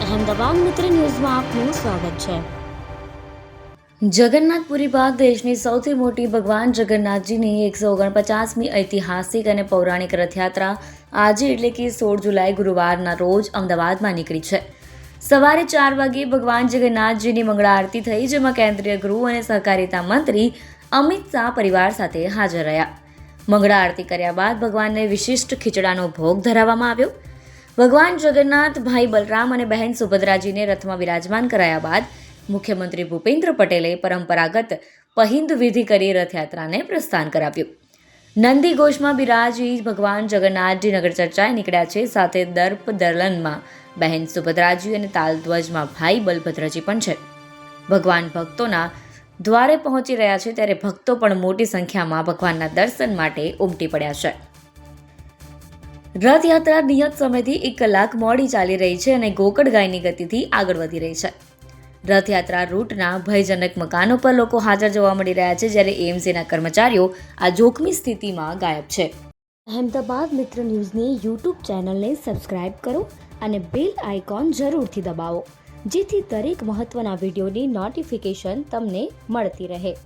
અહેમદાબાદ મિત્ર ન્યૂઝમાં આપનું સ્વાગત છે। જગન્નાથપુરી બાદ દેશની સૌથી મોટી ભગવાન જગન્નાથજીની 149મી ઐતિહાસિક અને પૌરાણિક રથયાત્રા આજે એટલે કે 16 જુલાઈ ગુરુવારના રોજ અમદાવાદમાં નીકળી છે। સવારે 4 વાગ્યે ભગવાન જગન્નાથજીની મંગળા આરતી થઈ, જેમાં કેન્દ્રીય ગૃહ અને સહકારિતા મંત્રી અમિત શાહ પરિવાર સાથે હાજર રહ્યા। મંગળા આરતી કર્યા બાદ ભગવાનને વિશિષ્ટ ખીચડાનો ભોગ ધરાવવામાં આવ્યો। ભગવાન જગન્નાથ, ભાઈ બલરામ અને બહેન સુભદ્રાજીને રથમાં બિરાજમાન કરાયા બાદ મુખ્યમંત્રી ભૂપેન્દ્ર પટેલે પરંપરાગત પહિંદ વિધિ કરી રથયાત્રાને પ્રસ્થાન કરાવ્યું। નંદી ઘોષમાં બિરાજી ભગવાન જગન્નાથજી નગર ચર્ચાએ નીકળ્યા છે, સાથે દર્પ દલનમાં બહેન સુભદ્રાજી અને તાલધ્વજમાં ભાઈ બલભદ્રજી પણ છે। ભગવાન ભક્તોના દ્વારે પહોંચી રહ્યા છે, ત્યારે ભક્તો પણ મોટી સંખ્યામાં ભગવાનના દર્શન માટે ઉમટી પડ્યા છે। રથયાત્રા નિયત સમયથી 1 કલાક મોડી ચાલી રહી છે અને ગોકળ ગાયની ગતિથી આગળ વધી રહી છે। રથયાત્રા રૂટના ભયજનક મકાનો પર લોકો હાજર જોવા મળી રહ્યા છે, જ્યારે એએમસીના કર્મચારીઓ આ જોખમી સ્થિતિમાં ગાયબ છે। અહેમદાબાદ મિત્ર ન્યૂઝની યુટ્યુબ ચેનલને સબસ્ક્રાઇબ કરો અને બેલ આઇકોન જરૂરથી દબાવો, જેથી દરેક મહત્વના વિડીયોની નોટિફિકેશન તમને મળતી રહે।